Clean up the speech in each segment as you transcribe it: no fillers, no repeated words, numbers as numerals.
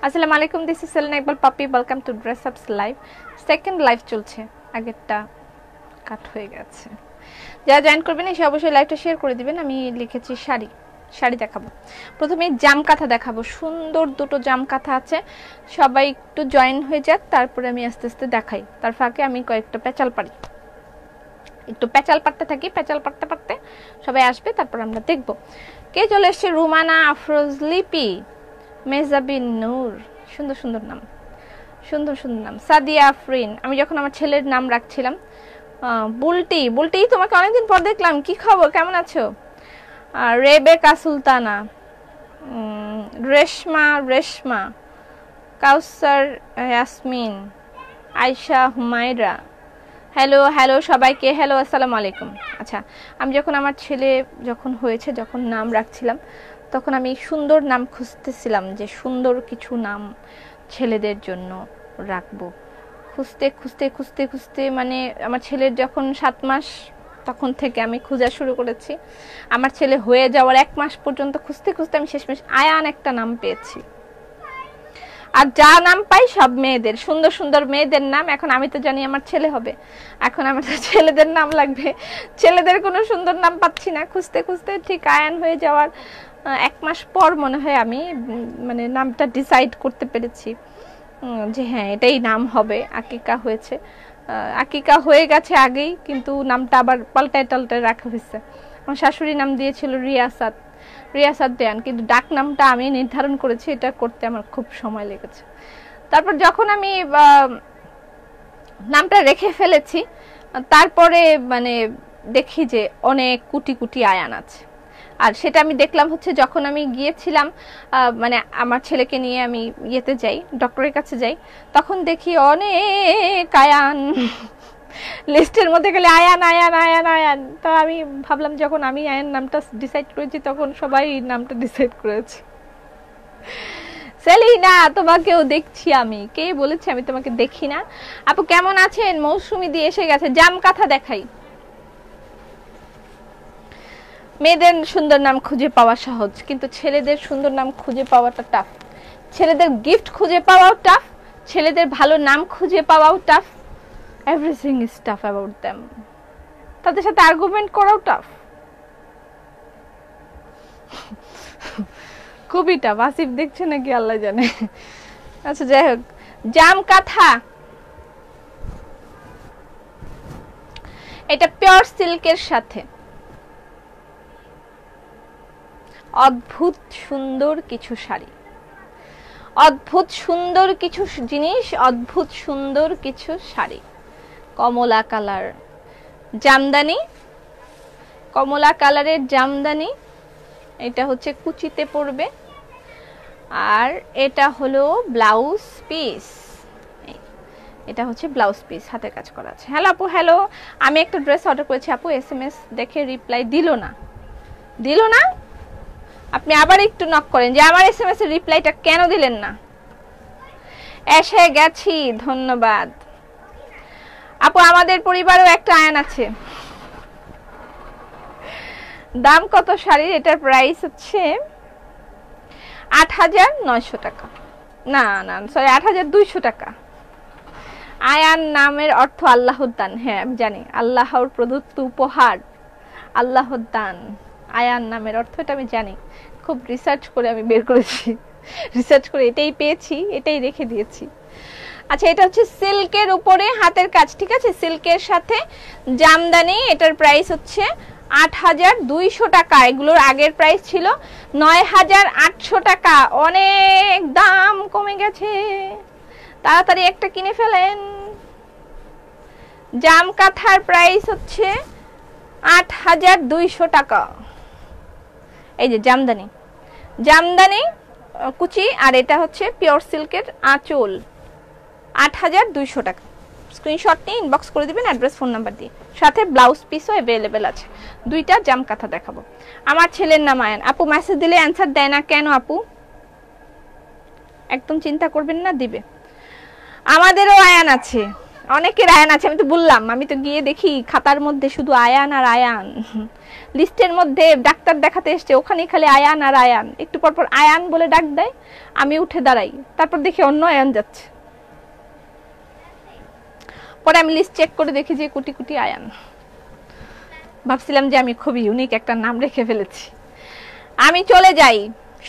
আসসালামু আলাইকুম, this is Selina Iqbal পাপি। ওয়েলকাম টু ড্রেস আপস লাইভ। সেকেন্ড লাইভ চলছে, আগেরটা কাট হয়ে গেছে। যারা জয়েন করবেন এসে অবশ্যই লাইভটা শেয়ার করে দিবেন। আমি লিখেছি শাড়ি দেখাবো। প্রথমে জাম কাঁথা দেখাবো, সুন্দর দুটো জাম কাঁথা আছে। সবাই একটু জয়েন হয়ে যাক, তারপরে আমি আস্তে আস্তে দেখাই। তার ফাঁকে আমি কয়েকটা পেঁচাল পারি, একটু পেঁচাল পাড়তে থাকি। পেঁচাল পাড়তে পারতে সবাই আসবে, তারপর আমরা দেখব কে চলে এসছে। রুমানা আফরোজ লিপি, মেজাবিন নূর, সুন্দর সুন্দর নাম, সুন্দর সুন্দর নাম। সাদিয়া আফরিন, আমি যখন আমার ছেলের নাম রাখছিলাম বুলটি, তোমাকে অনেকদিন পর দেখলাম, কি খবর, কেমন আছো? রেবেকা সুলতানা, রেশমা, কাউসার ইয়াসমিন, আয়শা হুমায়রা, হ্যালো সবাইকে, হ্যালো, আসসালামু আলাইকুম। আচ্ছা, আমি যখন আমার ছেলে যখন নাম রাখছিলাম, তখন আমি সুন্দর নাম খুঁজতেছিলাম, যে সুন্দর কিছু নাম ছেলেদের জন্য রাখবো। খুঁজতে মানে আমার ছেলের যখন 7 মাস, তখন থেকে আমি খোঁজা শুরু করেছি। আমার ছেলে হয়ে যাওয়ার 1 মাস পর্যন্ত খুঁজতে আমি শেষমেশ আয়ান একটা নাম পেয়েছি। আর যা নাম পাই সব মেয়েদের, সুন্দর সুন্দর মেয়েদের নাম। এখন আমি তো জানি আমার ছেলে হবে, এখন আমার ছেলেদের নাম লাগবে। ছেলেদের কোনো সুন্দর নাম পাচ্ছি না। খুঁজতে ঠিক আয়ান হয়ে যাওয়ার 1 মাস পর মনে হয় আমি মানে নামটা ডিসাইড করতে পেরেছি যে হ্যাঁ এটাই নাম হবে। আকিকা হয়ে গেছে আগেই, কিন্তু নামটা আবার পাল্টায় রাখা হয়েছে। আমার শাশুড়ি নাম দিয়েছিল রিয়াসাত দেয়ান, কিন্তু ডাক নামটা আমি নির্ধারণ করেছি, এটা করতে আমার খুব সময় লেগেছে। তারপর যখন আমি নামটা রেখে ফেলেছি, তারপরে মানে দেখি যে অনেক কুটি আয়ান আছে। আর সেটা আমি দেখলাম হচ্ছে যখন আমি গিয়েছিলাম, মানে আমার ছেলেকে নিয়ে আমি ইয়েতে যাই, ডক্টরের কাছে যাই, তখন দেখি অনেক আয়ান লিস্টের মধ্যে গেলে আয়ান। তো আমি ভাবলাম যখন আমি আয়ান নামটা ডিসাইড করেছি, তখন সবাই নামটা ডিসাইড করেছে। সেলিনা, তোমাকেও দেখছি আমি, কে বলেছে আমি তোমাকে দেখি না? আপু কেমন আছেন? মৌসুমী দিয়ে এসে গেছে। জাম কাঁথা দেখাই। মেয়েদের সুন্দর নাম খুঁজে পাওয়া সহজ, কিন্তু ছেলেদের সুন্দর নাম খুঁজে পাওয়াটা টাফ। ছেলেদের গিফট খুঁজে পাওয়াও টাফ, ছেলেদের ভালো নাম খুঁজে পাওয়াও tough. Everything is tough about them. তাদের সাথে আর্গুমেন্ট করাও টাফ, খুবই টাফ। আসিফ দেখছে নাকি আল্লাহ জানে। আচ্ছা যাই হোক, জাম কাঁথা এটা পিওর সিল্কের সাথে অদ্ভুত সুন্দর কিছু শাড়ি, অদ্ভুত সুন্দর কিছু জিনিস, অদ্ভুত সুন্দর কিছু শাড়ি। কমলা কালার জামদানি, কমলা কালারের জামদানি, এটা হচ্ছে কুচিতে পড়বে। আর এটা হলো ব্লাউজ পিস, এটা হচ্ছে ব্লাউজ পিস, হাতের কাজ করা আছে। হ্যালো আপু, হ্যালো। আমি একটা ড্রেস অর্ডার করেছি আপু, SMS দেখে রিপ্লাই দিল না। আপনি আবার একটু নক করেন যে আমার SMS এর রিপ্লাইটা কেন দিলেন না। এসে গেছি, ধন্যবাদ আপু। আমাদের পরিবারেও একটা আয়ান আছে। দাম কত শাড়ির? এটার প্রাইস হচ্ছে ৮৯০০ টাকা, না সরি ৮২০০ টাকা। আয়ান নামের অর্থ আল্লাহর দান। হ্যাঁ আমি জানি, আল্লাহর প্রদত্ত উপহার, আল্লাহর দান। আয়ান নামের অর্থ এটা আমি জানি, খুব রিসার্চ করে আমি বের করেছি, রিসার্চ করে এটাই পেয়েছি, এটাই রেখে দিয়েছি। আচ্ছা, এটা হচ্ছে সিল্কের উপরে হাতের কাজ, ঠিক আছে, সিল্কের সাথে জামদানি। এটার প্রাইস হচ্ছে ৮২০০ টাকা। এগুলোর আগের প্রাইস ছিল ৯৮০০ টাকা। অনেক দাম কমে গেছে, তাড়াতাড়ি একটা কিনে ফেলেন। জাম কাঁথার প্রাইস হচ্ছে ৮২০০ টাকা। এই যে জামদানি কুচি, আর এটা হচ্ছে পিওর সিল্কের আঁচল। ৮২০০ টাকা। স্ক্রিনশট নিয়ে ইনবক্স করে দিবেন অ্যাড্রেস ফোন নাম্বার দিয়ে, সাথে ব্লাউজ পিসও অ্যাভেলেবেল আছে। দুইটা জাম কাঁথা দেখাবো। আমার ছেলের নাম আয়ান। আপু মেসেজ দিলে অ্যান্সার দেয় না কেন আপু? একদম চিন্তা করবেন না, দিবে। আমাদেরও আয়ান আছে, অনেকের আয়ান আছে, আমি তো বললাম, আমি তো গিয়ে দেখি খাতার মধ্যে শুধু আয়ান আর আয়ান, লিস্টের মধ্যে ডাক্তার দেখাতে এসছে ওখানে খালি আয়ান আর আয়ান, একটু পর পর আয়ান বলে ডাক দেয়, আমি উঠে দাঁড়াই, তারপর দেখি অন্য আয়ান যাচ্ছে, পরে আমি লিস্ট চেক করে দেখি যে কোটি কোটি আয়ান। ভাবছিলাম যে আমি খুব ইউনিক একটা নাম রেখে ফেলেছি। আমি চলে যাই,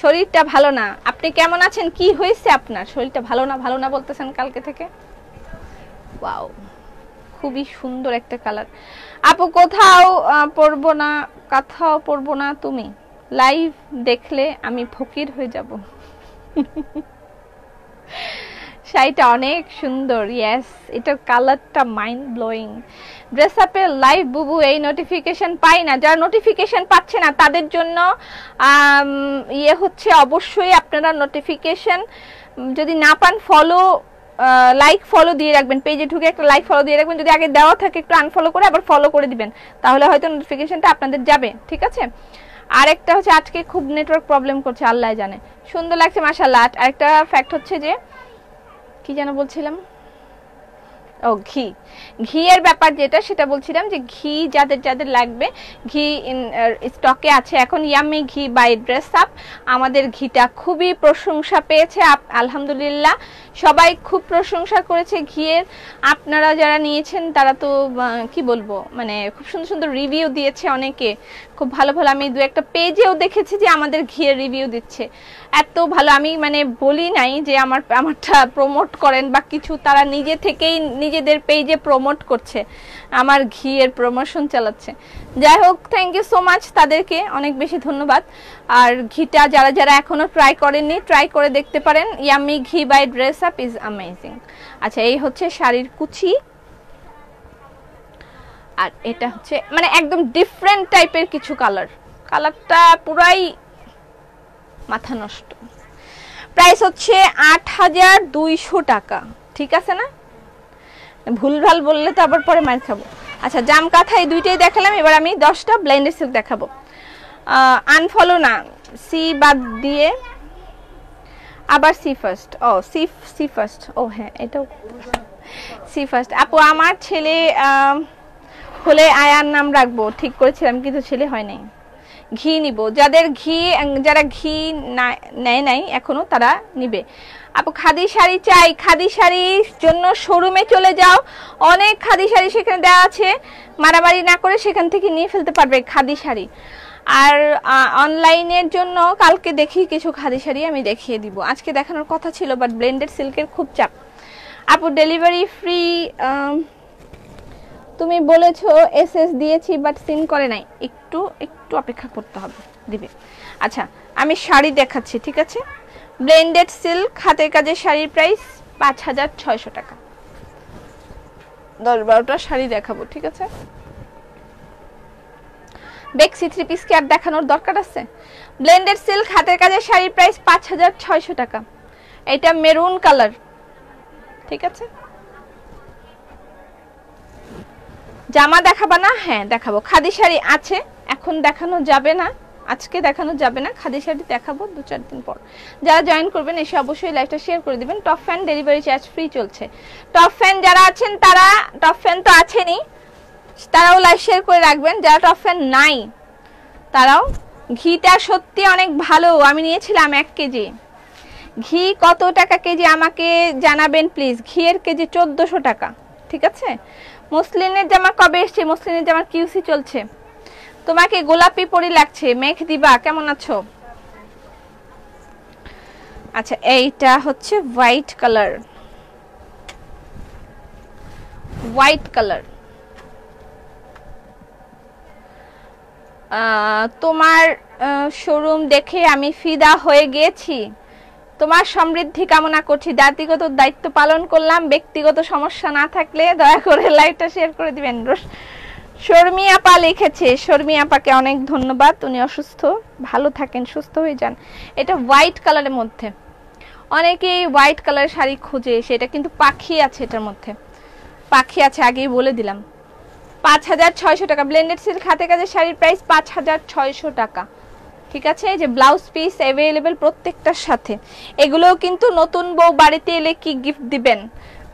শরীরটা ভালো না। আপনি কেমন আছেন? কি হয়েছে আপনার? শরীরটা ভালো না ভালো না বলতেছেন কালকে থেকে। ওয়াও, খুবই সুন্দর একটা কালার। আপু কোথাও পরবো না, কথাও পরবো না, তুমি লাইভ দেখলে আমি ফকির হয়ে যাব। শাড়িটা অনেক সুন্দর। ইয়েস, এটার কালারটা মাইন্ড ব্লোয়িং। ড্রেস আপের লাইভ বুবু এই নোটিফিকেশন পাই না। যারা নোটিফিকেশন পাচ্ছে না তাদের জন্য ইয়ে হচ্ছে, অবশ্যই আপনারা নোটিফিকেশন যদি না পান ফলো লাইক ফলো দিয়ে রাখবেন, পেজে ঢুকে একটা লাইক ফলো দিয়ে রাখবেন, যদি আগে দেওয়া থাকে একটু আনফলো করে আবার ফলো করে দিবেন, তাহলে হয়তো নোটিফিকেশনটা আপনাদের যাবে, ঠিক আছে। আরেকটা হচ্ছে আজকে খুব নেটওয়ার্ক প্রবলেম করছে, আল্লাহ জানে। সুন্দর লাগছে মাশাআল্লাহ। আরেকটা ফ্যাক্ট হচ্ছে যে কি যেন বলছিলাম, ও ঘি, ঘিয়ের ব্যাপার যেটা সেটা বলছিলাম যে ঘি যাদের যাদের লাগবে, ঘি স্টকে আছে এখন। Yummy ghee by dress up, আমাদের ঘিটা খুবই প্রশংসা পেয়েছে, আলহামদুলিল্লাহ সবাই খুব প্রশংসা করেছে ঘিয়ের। আপনারা যারা নিয়েছেন তারা তো কি বলবো, মানে খুব সুন্দর সুন্দর রিভিউ দিয়েছে অনেকে, খুব ভালো ভালো। আমি দু একটা পেজেও দেখেছি যে আমাদের ঘিয়ের রিভিউ দিচ্ছে, এত ভালো। আমি মানে বলি নাই যে আমারটা প্রমোট করেন বা কিছু, তারা নিজে থেকেই নিজেদের পেজে প্রমোট করছে, আমার ঘিয়ের প্রমোশন চালাচ্ছে। যাই হোক, থ্যাংক ইউ সো মাচ, তাদেরকে অনেক বেশি ধন্যবাদ। আর ঘিটা যারা যারা এখনো ট্রাই করেননি ট্রাই করে দেখতে পারেন। Yummy ghee by dress up is amazing. আচ্ছা, এই হচ্ছে শাড়ির কুচি, আর এটা হচ্ছে মানে একদম ডিফারেন্ট টাইপের কিছু কালার, কালারটা পুরাই মাথা নষ্ট। প্রাইস হচ্ছে ৮,২০০ টাকা, ঠিক আছে না? ভুলভাল বললে তো আবার পরে মার খাবো। আচ্ছা, জাম কাঁথা এই দুইটাই দেখালাম, এবার আমি 10টা ব্লেন্ডেড সিল্ক দেখাবো। আনফলো না, সি বাদ দিয়ে আবার সি ফার্স্ট। ও সি ফার্স্ট, ও হ্যাঁ এটাও সি ফার্স্ট। আপু আমার ছেলে হলে আয়ার নাম রাখবো ঠিক করেছিলাম, কিন্তু ছেলে হয় নাই। ঘি নিব, যারা ঘি নেয় নাই এখনো তারা নিবে। আপু খাদি শাড়ি চাই, খাদি শাড়ির জন্য শোরুমে চলে যাও, অনেক খাদি শাড়ি সেখানে দেওয়া আছে, মারামারি না করে সেখান থেকে নিয়ে ফেলতে পারবে খাদি শাড়ি। আর অনলাইনের জন্য কালকে দেখি কিছু খাদি শাড়ি আমি দেখিয়ে দিব, আজকে দেখানোর কথা ছিল বাট ব্লেন্ডেড সিল্কের খুব চাপ। আপু ডেলিভারি ফ্রি, তুমি বলেছো এসএস দিয়েছি বাট সিন করে নাই, একটু অপেক্ষা করতে হবে, দিবে। আচ্ছা, আমি শাড়ি দেখাচ্ছি, ঠিক আছে। ব্লেন্ডেড সিল্ক হাতের কাজের শাড়ির প্রাইস ৫,৬০০ টাকা। ১০-১২টা শাড়ি দেখাবো, ঠিক আছে। বেক্সি থ্রি পিস কি আর দেখানোর দরকার আছে? ব্লেন্ডেড সিল্ক হাতের কাজের শাড়ির প্রাইস ৫,৬০০ টাকা। এটা মেরুন কালার, ঠিক আছে। জামা দেখাবা না? হ্যাঁ দেখাবো। খাদি শাড়ি আছে, এখন দেখানো যাবে না, আজকে দেখানো যাবে না, খাদি শাড়ি দেখাবো ২-৪ দিন পর। যারা জয়েন করবেন এসে অবশ্যই লাইভটা শেয়ার করে দিবেন। Top fan delivery charge free চলছে। টপ ফ্যান যারা আছেন তারা, টপ ফ্যান তো আছেনই, তারাও লাইভ শেয়ার করে রাখবেন। যারা টপ ফ্যান নাই তারাও। ঘিটা সত্যি অনেক ভালো, আমি নিয়েছিলাম 1 কেজি। ঘি কত টাকা কেজি আমাকে জানাবেন প্লিজ। ঘিয়ের কেজি ১৪০০ টাকা, ঠিক আছে। মসলিনের জামা কবে এসছে? মসলিনের জামার কিউসি চলছে। তোমাকে গোলাপি পরি লাগছে, মেঘ দিবা কেমন আছো? আচ্ছা, এইটা হচ্ছে হোয়াইট কালার, হোয়াইট কালার। তোমার শোরুম দেখে আমি ফিদা হয়ে গিয়েছি, তোমার সমৃদ্ধি কামনা করছি। জাতিগত দায়িত্ব পালন করলাম, ব্যক্তিগত সমস্যা না থাকলে দয়া করে লাইভটা শেয়ার করে দিবেন। শর্মি আপা লিখেছে, শর্মি আপাকে অনেক ধন্যবাদ, উনি অসুস্থ, ভালো থাকেন, সুস্থ হয়ে যান। এটা হোয়াইট কালারের মধ্যে, অনেকেই হোয়াইট কালারের শাড়ি খুঁজে, সেটা কিন্তু পাখি আছে, এটার মধ্যে পাখি আছে, আগেই বলে দিলাম। ৫,৬০০ টাকা ব্লেন্ডেড সিল্ক হাতে কাজের শাড়ির প্রাইস ৫,৬০০ টাকা, ঠিক আছে। এই যে ব্লাউজ পিস অ্যাভেলেবেল প্রত্যেকটার সাথে। এগুলোও কিন্তু নতুন বউ বাড়িতে এলে কি গিফট দিবেন,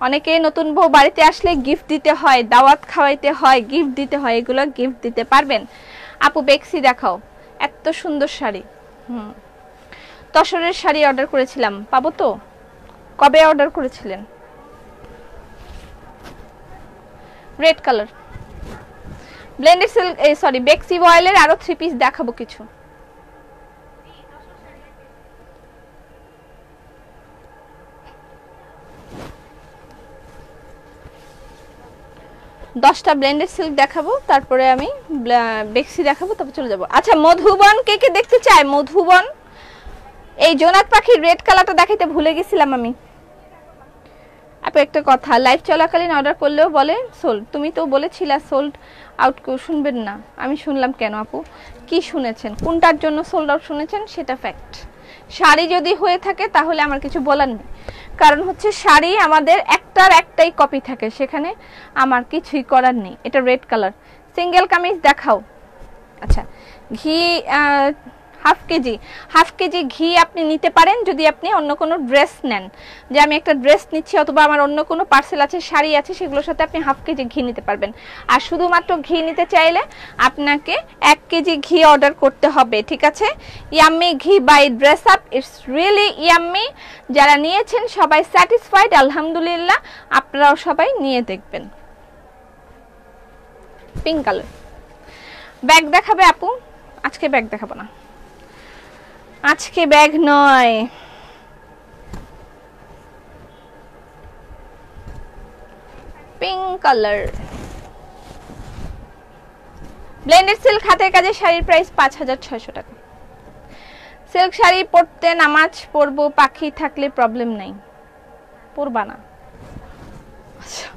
অনেকে নতুন বউ বাড়িতে আসলে গিফট দিতে হয়, দাওয়াত খাওয়াইতে হয়, গিফট দিতে হয়, এগুলো গিফট দিতে পারবেন। আপু বেক্সি দেখাও, এত সুন্দর শাড়ি। তসরের শাড়ি অর্ডার করেছিলাম, পাবো তো? কবে অর্ডার করেছিলেন? Red colour blended silk, sorry বেক্সি ভয়েলের আরো 3 পিস দেখাবো কিছু। দশটা ব্লেন্ডেড সিল্ক দেখাবো, তারপরে আমি বেক্সি দেখাবো, তারপর চলে যাবো। আচ্ছা মধুবন কে কে দেখতে চায়? মধুবন, এই জোনাক পাখির রেড কালারটা দেখাইতে ভুলে গেছিলাম আমি। আপু একটা কথা, লাইভ চলাকালীন অর্ডার করলেও বলে সোল্ড। তুমি তো বলেছিলা সোল্ড আউট, শুনবেন না? আমি শুনলাম কেন আপু? কি শুনেছেন? কোনটার জন্য সোল্ড আউট শুনেছেন সেটা ফ্যাক্ট। শাড়ি যদি হয়ে থাকে তাহলে আমার কিছু বলার নেই, কারণ হচ্ছে শাড়ি আমাদের একটাই কপি থাকে, সেখানে আমার কিছুই করার নেই। এটা রেড কালার সিঙ্গেল কামিজ দেখাও। আচ্ছা ঘি হাফ কেজি ঘি আপনি নিতে পারেন যদি আপনি অন্য কোনো ড্রেস নেন, যে আমি একটা ড্রেস নিচ্ছি অথবা আমার অন্য কোনো পার্সেল আছে, শাড়ি আছে, সেগুলোর সাথে আপনি হাফ কেজি ঘি নিতে পারবেন। আর শুধুমাত্র ঘি নিতে চাইলে আপনাকে 1 কেজি ঘি অর্ডার করতে হবে, ঠিক আছে? Yummy ghee by dress up, it's really yummy. যারা নিয়েছেন সবাই স্যাটিসফাইড আলহামদুলিল্লাহ, আপনারাও সবাই নিয়ে দেখবেন। পিঙ্ক কালার ব্যাগ দেখাবে আপু? আজকে ব্যাগ দেখাবো না, আজকে ব্যাগ নয়। পিঙ্ক কালার ব্লেন্ডেড সিল্ক হাতের কাজে শাড়ির প্রাইস 5600 টাকা। সিল্ক শাড়ি পরতে নামাজ পড়বো, পাখি থাকলে প্রবলেম নাই, পরবা না? আচ্ছা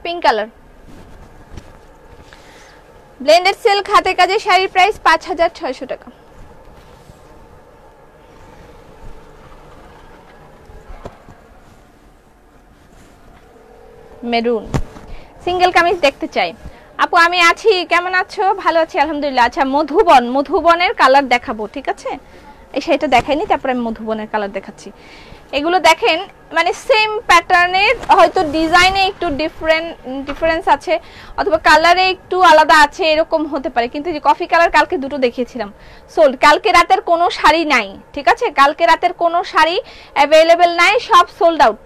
পিঙ্ক কালার ব্লেন্ডেড সিল্ক হাতে কাজে শাড়ির প্রাইস 5600 টাকা। মেরুন সিঙ্গেল কামিজ দেখতে চাই। আপু আমি আছি, কেমন আছো? ভালো আছি আলহামদুলিল্লাহ। আচ্ছা মধুবনের কালার দেখাবো, ঠিক আছে? এই শাড়িটা দেখাইনি, তারপরে আমি মধুবনের কালার দেখাচ্ছি। এগুলো দেখেন, মানে সেম প্যাটার্নের, হয়তো ডিজাইনে একটু ডিফারেন্স আছে অথবা কালারে একটু আলাদা আছে, এরকম হতে পারে, কিন্তু যে কফি কালার কালকে দুটো দেখিয়েছিলাম সোল্ড। কালকে রাতের কোনো শাড়ি নাই, ঠিক আছে? কালকে রাতের কোনো শাড়ি অ্যাভেলেবেল নাই, সব সোল্ড আউট।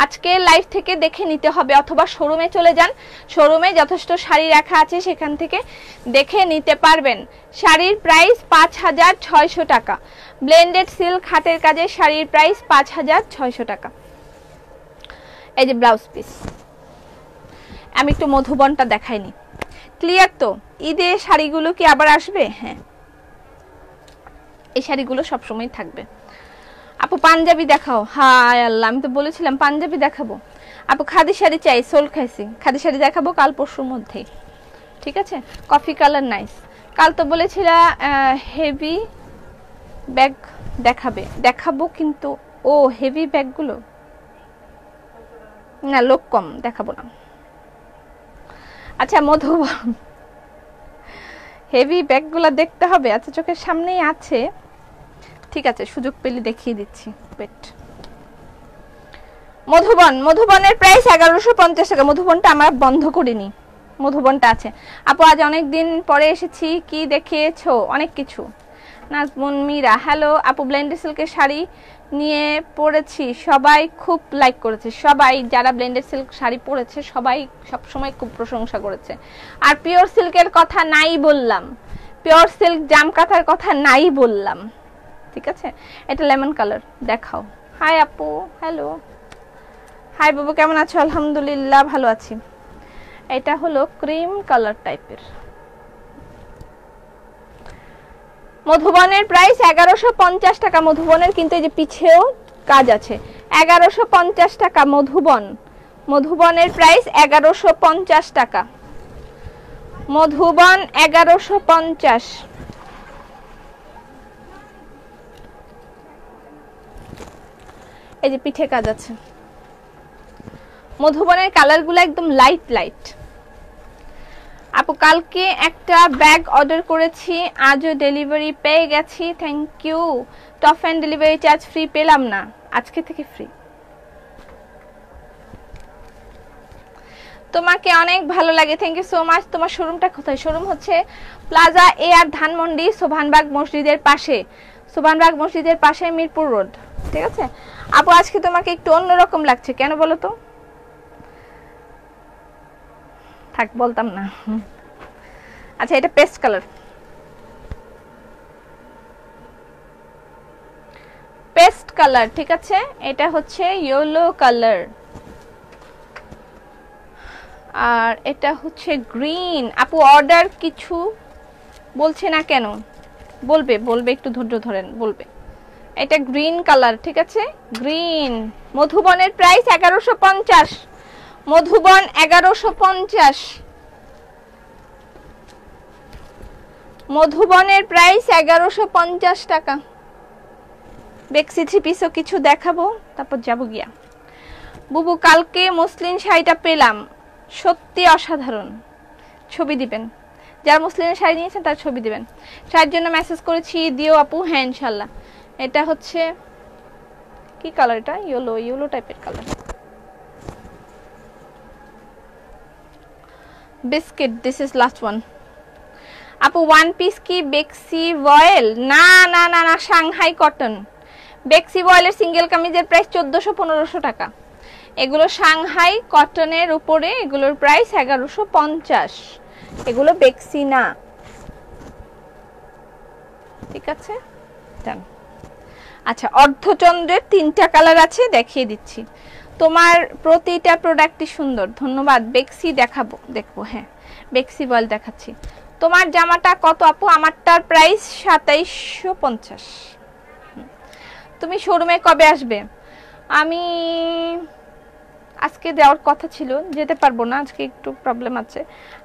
আজকে লাইভ থেকে দেখে নিতে হবে, অথবা শোরুমে চলে যান, শোরুমে যথেষ্ট শাড়ি রাখা আছে, সেখান থেকে দেখে নিতে পারবেন। শাড়ির প্রাইস 5600 টাকা। ব্লেন্ডেড সিল্ক হাতের কাজে শাড়ির প্রাইস 5600 টাকা। এই যে ব্লাউজ পিস, আমি একটু মধুবনটা দেখাইনি। ক্লিয়ার তো? ঈদে শাড়িগুলো কি আবার আসবে? হ্যাঁ, এই শাড়িগুলো সবসময় থাকবে। আপু পাঞ্জাবি দেখাও। হায় আল্লাহ, আমি তো বলেছিলাম পাঞ্জাবি দেখাবো। আপু খাদি শাড়ি চাই, সোল খাইছি, খাদি শাড়ি দেখাবো কাল পরশুর মধ্যে, ঠিক আছে? Coffee colour nice. কাল তো বলেছিলা হেভি ব্যাগ দেখাবো, কিন্তু ও হেভি ব্যাগগুলো না, লোক কম, দেখাবো না। আচ্ছা মধুবন হেভি ব্যাগগুলো দেখতে হবে। আচ্ছা চোখের সামনেই আছে, ঠিক আছে, সুযোগ পেলে দেখিয়ে দিচ্ছি। ওয়েট, মধুবনের প্রাইস 1150 টাকা। মধুবনটা আমরা বন্ধ করিনি, মধুবনটা আছে। আপু আজ অনেক দিন পরে এসেছি, কি দেখিয়েছো? অনেক কিছু। নাজমুন মীরা হ্যালো আপু, ব্লেন্ডেড সিল্কের শাড়ি নিয়ে পড়েছি, সবাই খুব লাইক করেছে। সবাই যারা ব্লেন্ডেড সিল্ক শাড়ি পরেছে সবাই সবসময় খুব প্রশংসা করেছে। আর পিওর সিল্কের কথা নাই বললাম, পিওর সিল্ক জামকাতার কথা নাই বললাম, ঠিক আছে? এটা লেমন কালার দেখাও। হাই আপু, হ্যালো, হাই বাবু, কেমন আছো? আলহামদুলিল্লাহ ভালো আছি। এটা হলো ক্রিম কালার টাইপের। মধুবনের প্রাইস 1150 টাকা। মধুবনের কিন্তু এই যে পিছেও কাজ আছে। 1150 টাকা মধুবনের প্রাইস 1150 টাকা। মধুবন 1150। এই যে পিঠে কাজ আছে। মধুবনের কালারগুলো একদম লাইট। আপু কালকে একটা ব্যাগ অর্ডার করেছি, আজও ডেলিভারি পেয়ে গেছি, thank you. Top and delivery charge free পেলাম না, আজকে থেকে ফ্রি। তোমাকে অনেক ভালো লাগে, থ্যাংক ইউ সো মাচ। তোমার শোরুমটা কোথায়? শোরুম হচ্ছে প্লাজা এআর ধানমন্ডি, সোভানবাগ মসজিদের পাশে, সোভানবাগ মসজিদের পাশে মিরপুর রোড, ঠিক আছে। আপু আজকে তোমাকে একটু অন্যরকম লাগছে, কেন বলো তো? থাক বলতাম না। আচ্ছা এটা পেস্ট কালার, পেস্ট কালার, ঠিক আছে। এটা হচ্ছে ইয়েলো কালার, আর এটা হচ্ছে গ্রিন। আপু অর্ডার কিছু বলছে না কেন? বলবে বলবে, একটু ধৈর্য ধরেন, বলবে। এটা গ্রিন কালার, ঠিক আছে, গ্রিন। মধুবনের প্রাইস 1150, মধুবন 1150, মধুবনের প্রাইস 1150 টাকা। বেক্সি থ্রি পিসও কিছু দেখাবো, তারপর যাবো গিয়া। বুবু কালকে মসলিন শাড়িটা পেলাম, সত্যি অসাধারণ, ছবি দিবেন। যারা মসলিনের শাড়ি নিয়েছেন তার ছবি দিবেন। শাড়ির জন্য মেসেজ করেছি, দিও আপু। হ্যাঁ ইনশাল্লাহ। এটা হচ্ছে কি কালার? এটা ইয়েলো, ইয়েলো টাইপের colour, biscuit. This is last one. আপু ওয়ান পিস কি বেক্সি ভয়েল? না না না না, সাংহাই কটন। বেক্সি ভয়েলের সিঙ্গেল কামিজের প্রাইস 1400-1500 টাকা। এগুলো সাংহাই কটনের উপরে, এগুলোর প্রাইস 1150। এগুলো বেক্সি না, ঠিক আছে। আচ্ছা অর্ধচন্দ্রের 3টা কালার আছে, দেখিয়ে দিচ্ছি। তোমার প্রতিটা প্রোডাক্টই সুন্দর, ধন্যবাদ। বেক্সি দেখাবো, দেখবো, হ্যাঁ বেক্সি ভয়েল দেখাচ্ছি। তোমার জামাটা কত আপু? আমারটার প্রাইস 2750। তুমি শোরুমে কবে আসবে? আমি আজকে যাওয়ার কথা ছিল, যেতে পারবো না, আজকে একটু প্রবলেম আছে।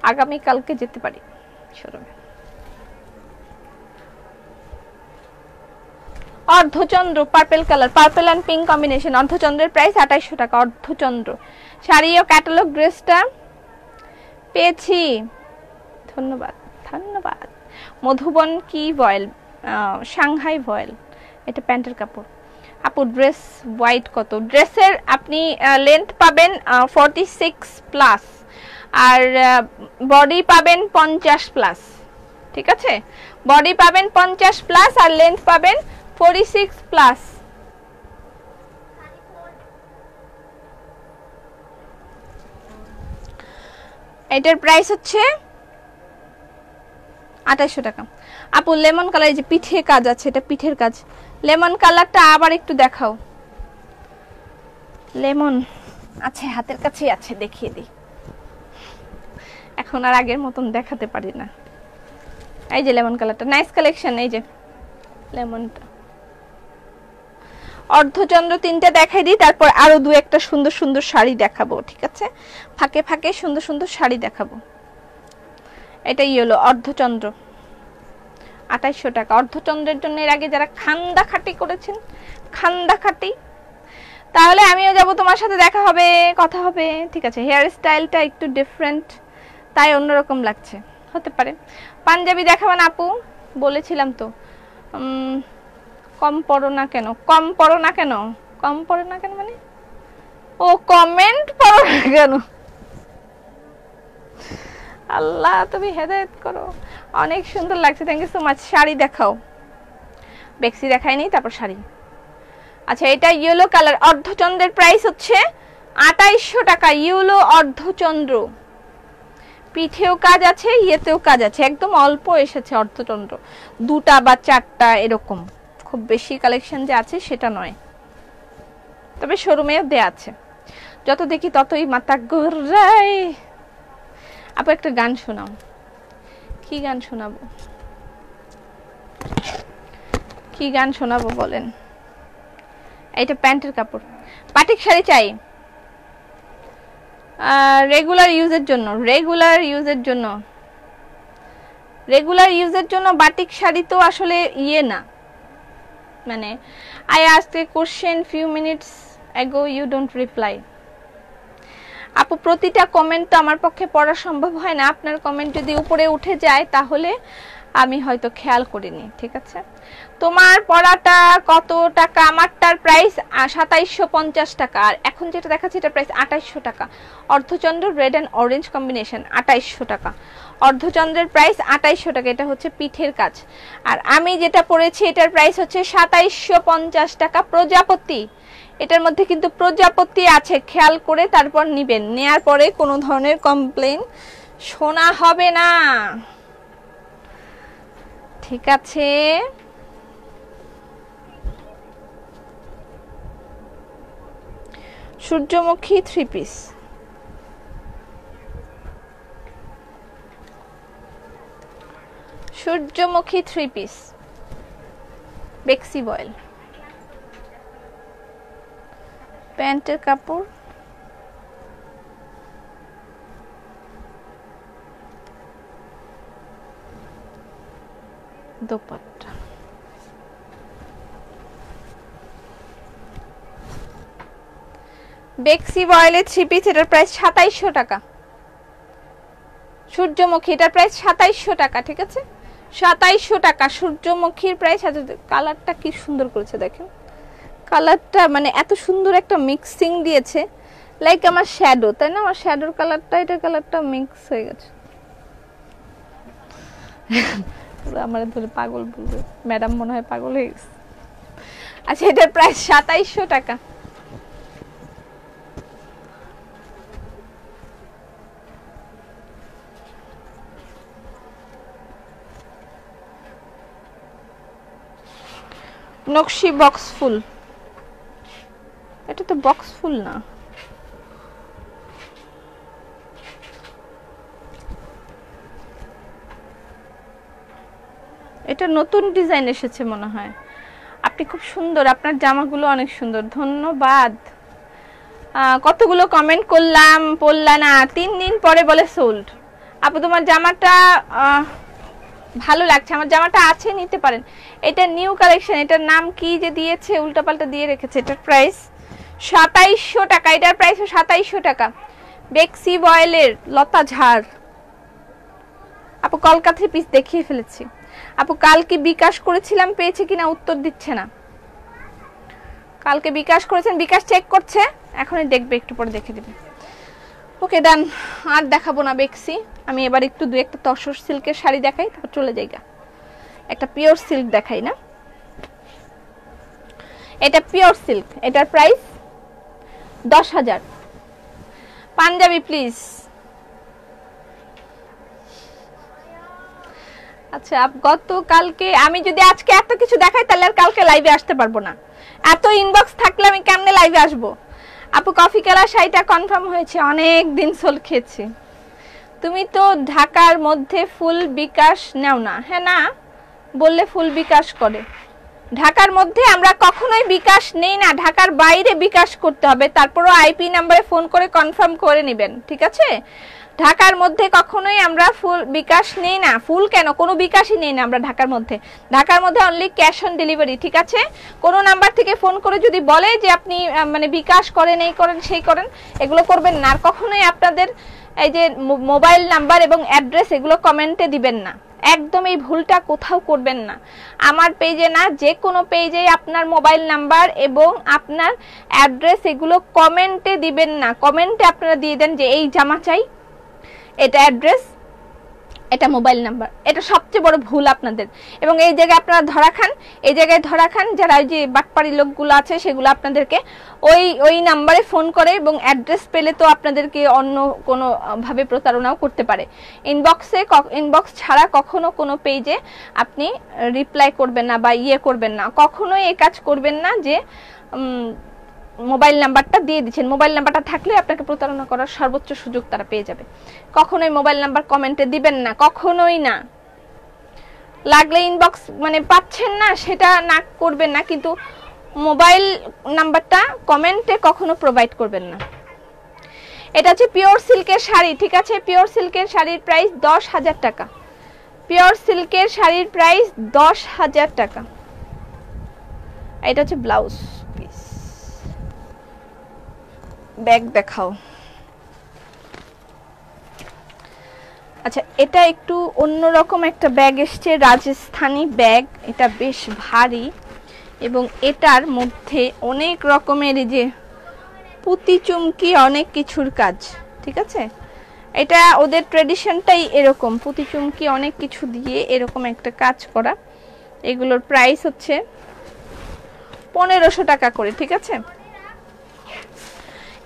আগামী কালকে যেতে পারি শোরুমে। অর্ধচন্দ্র purple colour, purple and pink combination. অর্ধচন্দ্রের প্রাইস 2800 টাকা। অর্ধচন্দ্র শাড়ি ও ক্যাটালগ ড্রেসটা পেয়েছি, ধন্যবাদ ধন্যবাদ। মধুবন কি ভয়েল? সাংহাই ভয়েল। এটা প্যান্টের কাপড়। আপু ড্রেস হোয়াইট কত? ড্রেসের আপনি লেন্থ পাবেন 46+, আর বডি পাবেন 50+, ঠিক আছে। বডি পাবেন 50+, আর লেন্থ পাবেন 46+। এটার প্রাইস হচ্ছে 2800 টাকা। আপু লেমন কালার, এই যে পিঠে কাজ আছে, এটা পিঠের কাজ। লেমন কালারটা আবার একটু দেখাও। লেমন আছে, হাতের কাছেই আছে, দেখিয়ে দিই। এখন আর আগের মতন দেখাতে পারি না। এই যে লেমন কালারটা, নাইস কালেকশন। এই যে লেমনটা। অর্ধচন্দ্র 3টা দেখাই দিই, তারপর আরো 2-একটা সুন্দর সুন্দর শাড়ি দেখাবো, ঠিক আছে। ফাঁকে ফাঁকে সুন্দর সুন্দর শাড়ি দেখাবো। এটা ইয়েলো অর্ধচন্দ্র, 2800 টাকা। অর্ধচন্দ্রের জন্য এর আগে যারা খান্দা খাটি করেছেন, খান্দা খাটি, তাহলে আমিও যাব, তোমার সাথে দেখা হবে, কথা হবে, ঠিক আছে। হেয়ার স্টাইলটা একটু ডিফারেন্ট, তাই অন্যরকম লাগছে, হতে পারে। পাঞ্জাবি দেখাবেন আপু? বলেছিলাম তো। কম পড়ো না কেন? কম পড়ো না কেন? কম পড়ো না কেন মানে? ও কমেন্ট পড়ো না কেন? আল্লাহ তুমি হেদায়েত করো। অনেক সুন্দর লাগছে, thank you so much. Sari দেখাও। বেক্সি দেখাইনি, তারপর শাড়ি। আচ্ছা এটা ইয়েলো কালার, অর্ধচন্দ্রের প্রাইস হচ্ছে 2800 টাকা। ইয়েলো অর্ধচন্দ্র, পিঠেও কাজ আছে, ইয়েতেও কাজ আছে, একদম অল্প এসেছে অর্ধচন্দ্র, 2টা বা 4টা এরকম, খুব বেশি কালেকশন যে আছে সেটা নয়, তবে শোরুমেও দেয়া আছে। যত দেখি ততই মাথা ঘুরায়। আপু একটা গান শোনাও। কি গান শোনাবো? কি গান শোনাবো বলেন? এইটা প্যান্টের কাপড়। বাটিক শাড়ি চাই রেগুলার ইউজের জন্য। রেগুলার ইউজের জন্য, রেগুলার ইউজের জন্য বাটিক শাড়ি তো আসলে ইয়ে না, মানে I asked a question few minutes ago, you don't reply. আপু প্রতিটা কমেন্ট তো আমার পক্ষে পড়া সম্ভব হয় না, আপনার কমেন্ট যদি উপরে উঠে যায় তাহলে আমি হয়তো খেয়াল করিনি। ঠিক আছে, তোমার পড়াটা কত টাকা? আমারটার প্রাইস 2750 টাকা, আর এখন যেটা দেখাচ্ছি এটার প্রাইস 2800 টাকা। অর্ধচন্দ্র রেড অ্যান্ড অরেঞ্জ কম্বিনেশন 2800 টাকা। অর্ধচন্দ্রের প্রাইস 2800 টাকা, এটা হচ্ছে পিঠের কাজ। আর আমি যেটা পড়েছি এটার প্রাইস হচ্ছে 2750 টাকা। প্রজাপতি, এটার মধ্যে কিন্তু প্রজাপতি আছে, খেয়াল করে তারপর নিবেন, নেয়ার পরে কোনো ধরনের কমপ্লেইন শোনা হবে না। ঠিক আছে, সূর্যমুখী 3 পিস, সূর্যমুখী 3 পিস, বেক্সি বয়েল, প্যান্টের কাপড়, দোপাট্টা। বেক্সি বয়েলের 3 পিস, এটার প্রাইস 2700 টাকা। সূর্যমুখী, এটার প্রাইস 2700 টাকা। ঠিক আছে, 2700 টাকা সূর্যমুখীর প্রাইস। কালারটা কি সুন্দর করেছে দেখেন, কালারটা মানে এত সুন্দর একটা মিক্সিং দিয়েছে, লাইক আমার শ্যাডো, তাই না? আমার শ্যাডোর কালারটা এটা কালারটা মিক্স হয়ে গেছে। আমার ধরে পাগল বলবে, ম্যাডাম মনে হয় পাগল হয়ে গেছে। আচ্ছা, এটার প্রাইস 2700 টাকা। নকশি বক্স ফুল, এটা তো বক্স ফুল না, এটা নতুন ডিজাইন এসেছে মনে হয়। আপনি খুব সুন্দর, আপনার জামাগুলো অনেক সুন্দর, ধন্যবাদ। কতগুলো কমেন্ট করলাম, পড়লা না, 3 দিন পরে বলে সোল্ড। আপু তোমার জামাটা ভালো লাগছে, আমার জামাটা আছে, নিতে পারেন। এটা নিউ কালেকশন, এটার নাম কি যে দিয়েছে উল্টাপাল্টা দিয়ে রেখেছে। এটার প্রাইস 2700 টাকা, এটার প্রাইস 2700 টাকা। বেক্সি বয়েলের লতা ঝাড়। আপু কলকাতার পিস দেখিয়ে ফেলেছি। আপু কালকে বিকাশ করেছিলাম, পেয়েছে কিনা উত্তর দিচ্ছে না। কালকে বিকাশ করেছেন, বিকাশ চেক করছে, এখনই দেখবে, একটু পরে দেখে দিবে। ওকে ডান, আর দেখাবো না বেক্সি। আমি এবার একটু দু একটা তসর সিল্কের শাড়ি দেখাই, তারপর চলে যাই। একটা পিওর সিল্ক দেখাই না, এটা পিওর সিল্ক, এটার প্রাইস 10,000। পাঞ্জাবি প্লিজ। আচ্ছা, গতকালকে আমি যদি আজকে এত কিছু দেখাই তাহলে আর কালকে লাইভে আসতে পারবো না। এত ইনবক্স থাকলে আমি কেমনে লাইভে আসবো? আপু কফি কালার শাড়িটা কনফার্ম হয়েছে, অনেক দিন সোল খেয়েছি। তুমি তো ঢাকার মধ্যে ফুল বিকাশ নাও না? হ্যাঁ, না বললে ফুল বিকাশ করে। ঢাকার মধ্যে আমরা কখনোই বিকাশ নেই না, ঢাকার বাইরে বিকাশ করতে হবে, তারপরও আইপি নাম্বারে ফোন করে কনফার্ম করে নেবেন। ঠিক আছে, ঢাকার মধ্যে কখনোই আমরা ফুল বিকাশ নেই না, ফুল কেন, কোনো বিকাশই নেই না আমরা ঢাকার মধ্যে। ঢাকার মধ্যে অনলি ক্যাশ অন ডেলিভারি। ঠিক আছে, কোনো নাম্বার থেকে ফোন করে যদি বলে যে আপনি মানে বিকাশ করেন, এই করেন, সেই করেন, এগুলো করবেন না। আর কখনোই আপনাদের এই যে মোবাইল নাম্বার এবং অ্যাড্রেস এগুলো কমেন্টে দিবেন না, একদম এই ভুলটা কোথাও করবেন না। আমার পেজে না, যে কোনো পেজে আপনার মোবাইল নাম্বার এবং আপনার অ্যাড্রেস এগুলো কমেন্টে দিবেন না। কমেন্টে আপনারা দিয়ে দেন যে এই জামা চাই, এটা অ্যাড্রেস, এটা মোবাইল নাম্বার। এটা সবচেয়ে বড় ভুল আপনাদের। এবং এই জায়গায় আপনারা ধরা খান, এই জায়গায় ধরা খান যারা ওই যে বাটপাড়ি লোকগুলো আছে, সেগুলো আপনাদেরকে ওই নাম্বারে ফোন করে এবং অ্যাড্রেস পেলে তো আপনাদেরকে অন্য কোনো ভাবে প্রতারণাও করতে পারে। ইনবক্স ছাড়া কখনো কোনো পেজে আপনি রিপ্লাই করবেন না বা করবেন না, কখনোই এই কাজ করবেন না যে মোবাইল নাম্বারটা দিয়ে দিচ্ছেন। মোবাইল নাম্বারটা থাকলে আপনাকে প্রতারণা করার সর্বোচ্চ সুযোগ তারা পেয়ে যাবে। কখনোই মোবাইল নাম্বার কমেন্টে দিবেন না, কখনোই না। লাগলে ইনবক্স মানে পাচ্ছেন না সেটা না করবেন না, কিন্তু মোবাইল নাম্বারটা কমেন্টে কখনো প্রোভাইড করবেন না। এটা হচ্ছে পিওর সিল্কের শাড়ি। ঠিক আছে, পিওর সিল্কের শাড়ির প্রাইস 10,000 টাকা। পিওর সিল্কের শাড়ির প্রাইস 10,000 টাকা। এটা হচ্ছে ব্লাউজ পিস। ব্যাগ দেখাও। আচ্ছা, এটা একটু অন্যরকম একটা ব্যাগ এসছে, রাজস্থানী ব্যাগ। এটা বেশ ভারী এবং এটার মধ্যে অনেক রকমের এই যে পুঁতি চুমকি অনেক কিছুর কাজ, ঠিক আছে। এটা ওদের ট্রেডিশনটাই এরকম, পুঁতি চুমকি অনেক কিছু দিয়ে এরকম একটা কাজ করা। এগুলোর প্রাইস হচ্ছে 1500 টাকা করে, ঠিক আছে।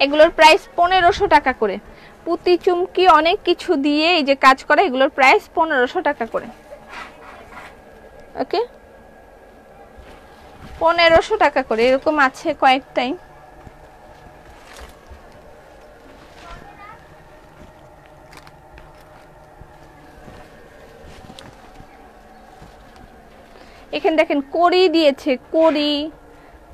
এগুলোর প্রাইস 1500 টাকা করে, পুঁতি চুমকি অনেক কিছু দিয়ে এই যে কাজ করা, এগুলোর প্রাইস 1500 টাকা করে। ওকে, 1500 টাকা করে, এরকম আছে কয়েকটাই। এখানে দেখেন কড়ি দিয়েছে, কড়ি,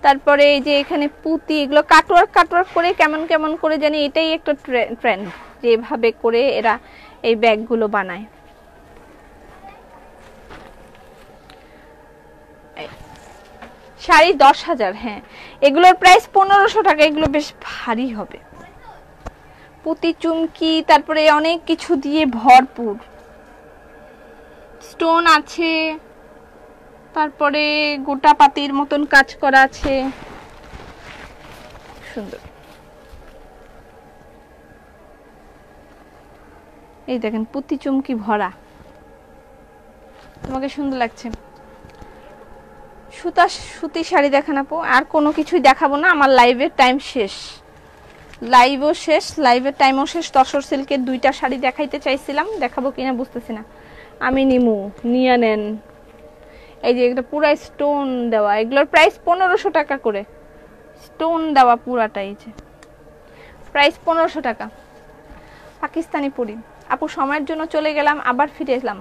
তারপরে এই যে এখানে পুঁতি, এগুলো কাটওয়ার্ক কাটওয়ার্ক করে কেমন কেমন করে জানি, এটাই একটা ট্রেন্ড, যেভাবে করে এরা এই ব্যাগগুলো বানায়। শাড়ি 10,000, হ্যাঁ এগুলোর প্রাইস 1500 টাকা। এগুলো বেশ ভারী হবে, পুঁতি চুমকি তারপরে অনেক কিছু দিয়ে ভরপুর, স্টোন আছে, তারপরে গোটা পাতির মতন কাজ করা আছে, সুন্দর। এই দেখেন পুঁতি চুমকি ভরা, তোমাকে সুন্দর লাগছে। সুতি শাড়ি দেখান আপু, আর কোনো কিছুই দেখাবো না, আমার লাইভের টাইম শেষ, লাইভও শেষ, লাইভের টাইমও শেষ। তসর সিল্কের 2টা শাড়ি দেখাইতে চাইছিলাম, দেখাবো কিনা বুঝতেছি না। আমি নিমু, নিয়ে নেন। এই যে এটা পুরো স্টোন দেওয়া, এগুলোর প্রাইস 1500 টাকা করে, স্টোন দেওয়া পুরাটাই, যে প্রাইস 1500 টাকা। পাকিস্তানি পরি আপু, সময়ের জন্য চলে গেলাম, আবার ফিরে এলাম।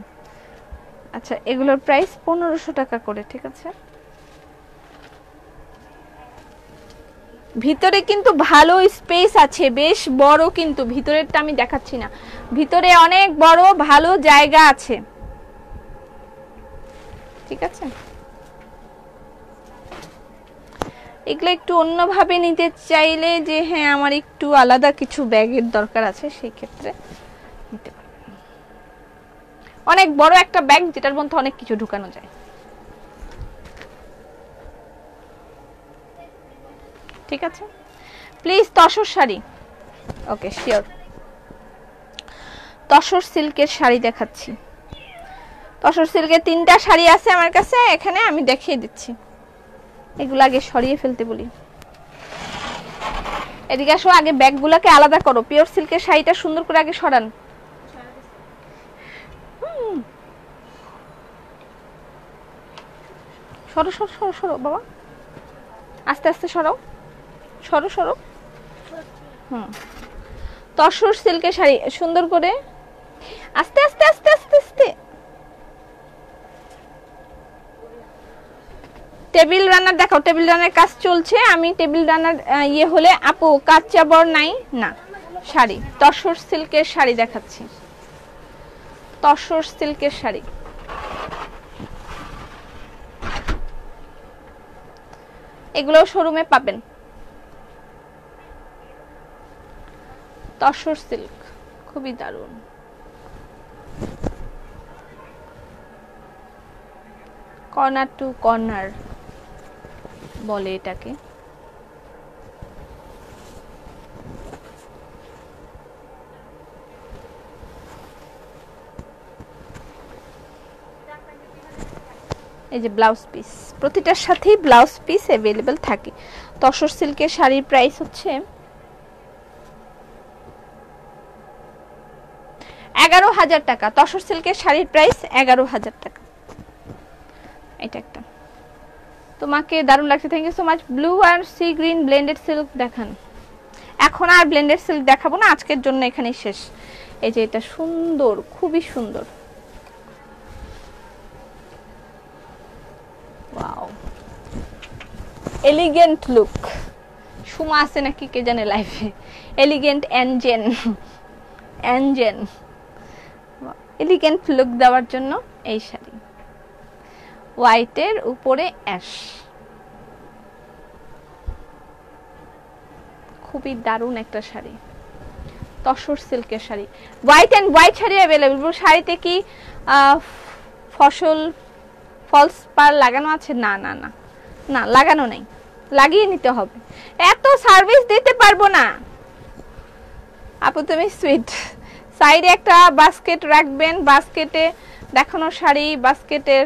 আচ্ছা, এগুলোর প্রাইস 1500 টাকা করে, ঠিক আছে। ভিতরে কিন্তু ভালো স্পেস আছে, বেশ বড়, কিন্তু ভিতরেরটা আমি দেখাচ্ছি না, ভিতরে অনেক বড় ভালো জায়গা আছে, ঠিক আছে। এগুলো একটু অন্যভাবে নিতে চাইলে, যে হ্যাঁ আমার একটু আলাদা কিছু ব্যাগের দরকার আছে, সেই ক্ষেত্রে নিতে পারবেন। অনেক বড় একটা ব্যাগ যেটার মধ্যে অনেক কিছু ঢুকানো যায়, ঠিক আছে। Please tussar sari, okay sure. Tussar সিল্কের শাড়ি দেখাচ্ছি, তসর সিল্কের 3টা শাড়ি আছে আমার কাছে, এখানে আমি দেখিয়ে দিচ্ছি। এগুলো আগে সরিয়ে ফেলতে বলি, এদিকে আসো, আগে ব্যাগগুলোকে আলাদা করো। পিওর সিল্কের শাড়িটা সুন্দর করে আগে সরান। সরো সরো সরো সরো বাবা, আস্তে আস্তে সরাও, সরো সরো। তসর সিল্কের শাড়ি সুন্দর করে, আস্তে আস্তে আস্তে আস্তে আস্তে। টেবিল রানার দেখাও, টেবিল রানার কাজ চলছে, আমি টেবিল রানার ইয়ে হলে আপু কাজ চাবর নাই না, শাড়ি তসর সিল্কের শাড়ি দেখাচ্ছি, তসর সিল্কের শাড়ি। এগুলো শোরুমে পাবেন, তসর সিল্ক খুবই দারুণ। কর্নার টু কর্নার বলে এটাকে। এই যে ব্লাউজ পিস, প্রতিটার সাথেই ব্লাউজ পিস अवेलेबल থাকে। তসর সিল্কের শাড়ির প্রাইস হচ্ছে 11,000 টাকা। তসর সিল্কের শাড়ির প্রাইস 11,000 টাকা। এটা একটা তোমাকে দারুণ লাগছে, thank you so much. Blue আর সি গ্রিন ব্লেন্ডেড সিল্ক দেখান। এখন আর ব্লেন্ডেড সিল্ক দেখাবো না, আজকের জন্য এখানেই শেষ। এই যে এটা সুন্দর, খুবই সুন্দর, ওয়াও এলিগেন্ট লুক। সুমা আছে নাকি কে জানে লাইফে, এলিগেন্ট এনজেন, এনজেন এলিগেন্ট লুক দেওয়ার জন্য এই শাড়ি, হোয়াইটের উপরে অ্যাশ, খুবই দারুণ একটা শাড়ি। তসর সিল্কের sari, white and white sari available. শাড়িতে কি ফলস পার লাগানো আছে? না না না না, লাগানো নেই, লাগিয়ে নিতে হবে। এত সার্ভিস দিতে পারবো না আপু, তুমি সুইট। সাইডে একটা বাস্কেট রাখবেন, বাস্কেটে দেখানো শাড়ি বাস্কেটের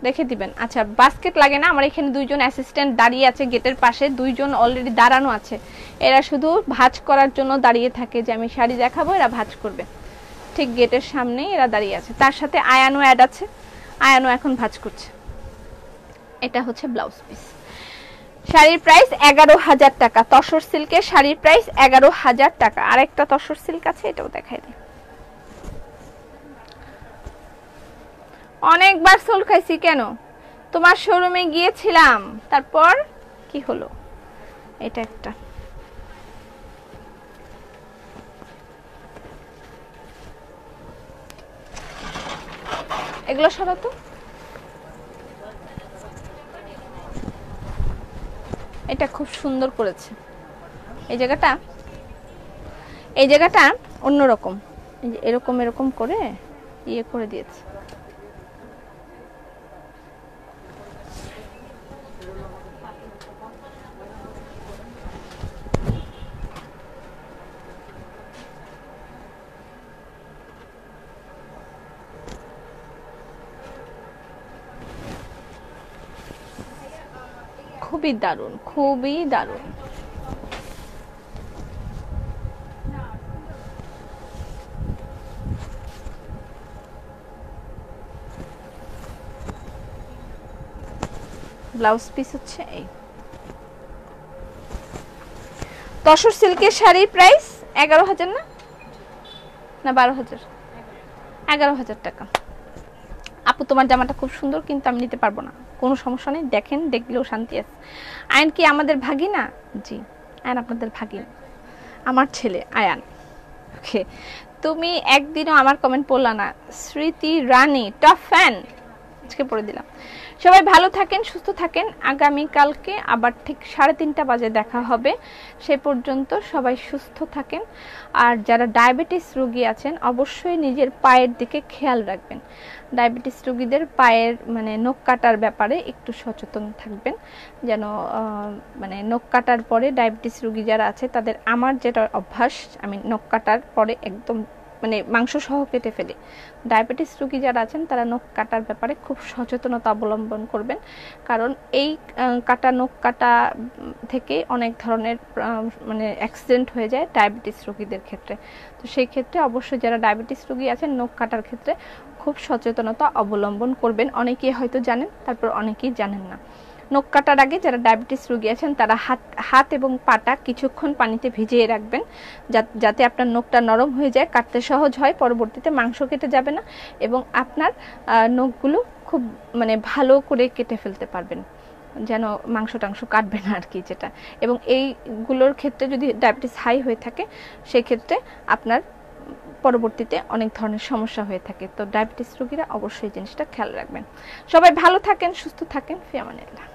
রেখে দিবেন। আচ্ছা, বাস্কেট লাগে না, আমার এখানে দুইজন অ্যাসিস্ট্যান্ট দাঁড়িয়ে আছে গেটের পাশে, দুইজন অলরেডি দাঁড়ানো আছে। এরা শুধু ভাঁজ করার জন্য দাঁড়িয়ে থাকে, যে আমি শাড়ি দেখাবো এরা ভাঁজ করবে। ঠিক গেটের সামনেই এরা দাঁড়িয়ে আছে। তার সাথে আয়ানও অ্যাড আছে, আয়ানও এখন ভাঁজ করছে। এটা হচ্ছে ব্লাউজ পিস। শাড়ির প্রাইস 11,000 টাকা। তসর সিল্কের শাড়ির প্রাইস 11,000 টাকা। আরেকটা তসর সিল্ক আছে, এটাও দেখাই দিই। অনেকবার সোল খাইছি কেন? তোমার শোরুমে গিয়েছিলাম, তারপর কি হলো? এটা একটা এগুলো সরাতো। এটা খুব সুন্দর করেছে। এই জায়গাটা অন্যরকম, এরকম এরকম করে ইয়ে করে দিয়েছে। খুবই দারুণ, খুবই দারুণ। ব্লাউজ পিস হচ্ছে এই। তসর সিল্কের শাড়ির প্রাইস 11,000 না 12,000? 11,000 টাকা। আপু তোমার জামাটা খুব সুন্দর, কিন্তু আমি নিতে পারবো না। কোনো সমস্যা নেই, দেখেন, দেখলেও শান্তি আছে। আয়ান কি আমাদের ভাগিনা? জি, আয়ান আপনাদের ভাগিনা, আমার ছেলে আয়ান। ওকে, তুমি একদিনও আমার কমেন্ট পড়লা না। স্মৃতি রানী টপ ফ্যান, আজকে পড়ে দিলাম। সবাই ভালো থাকেন, সুস্থ থাকেন। আগামীকালকে আবার ঠিক 3:30 বাজে দেখা হবে। সে পর্যন্ত সবাই সুস্থ থাকেন। আর যারা ডায়াবেটিস রোগী আছেন, অবশ্যই নিজের পায়ের দিকে খেয়াল রাখবেন। ডায়াবেটিস রোগীদের পায়ের নখ কাটার ব্যাপারে একটু সচেতন থাকবেন, যেন নখ কাটার পরে ডায়াবেটিস রোগী যারা আছে তাদের, আমার যেটা অভ্যাস, আমি নখ কাটার পরে একদম মাংস সহ কেটে ফেলি। ডায়াবেটিস রোগী যারা আছেন তারা নখ কাটার ব্যাপারে খুব সচেতনতা অবলম্বন করবেন, কারণ এই নখ কাটা থেকে অনেক ধরনের অ্যাক্সিডেন্ট হয়ে যায় ডায়াবেটিস রোগীদের ক্ষেত্রে। তো সেই ক্ষেত্রে অবশ্যই যারা ডায়াবেটিস রোগী আছেন, নখ কাটার ক্ষেত্রে খুব সচেতনতা অবলম্বন করবেন। অনেকেই হয়তো জানেন, তারপর অনেকেই জানেন না। নখ কাটার আগে যারা ডায়াবেটিস রোগী আছেন তারা হাত এবং পাটা কিছুক্ষণ পানিতে ভিজিয়ে রাখবেন, যাতে আপনার নখটা নরম হয়ে যায়, কাটতে সহজ হয়, পরবর্তীতে মাংস কেটে যাবে না এবং আপনার নখগুলো খুব ভালো করে কেটে ফেলতে পারবেন, যেন মাংস টাংস কাটবে না আর কি, যেটা। এবং এইগুলোর ক্ষেত্রে যদি ডায়াবেটিস হাই হয়ে থাকে, সেই ক্ষেত্রে আপনার পরবর্তীতে অনেক ধরনের সমস্যা হয়ে থাকে। তো ডায়াবেটিস রোগীরা অবশ্যই জিনিসটা খেয়াল রাখবেন। সবাই ভালো থাকেন, সুস্থ থাকেন। ফি আমানিল্লাহ।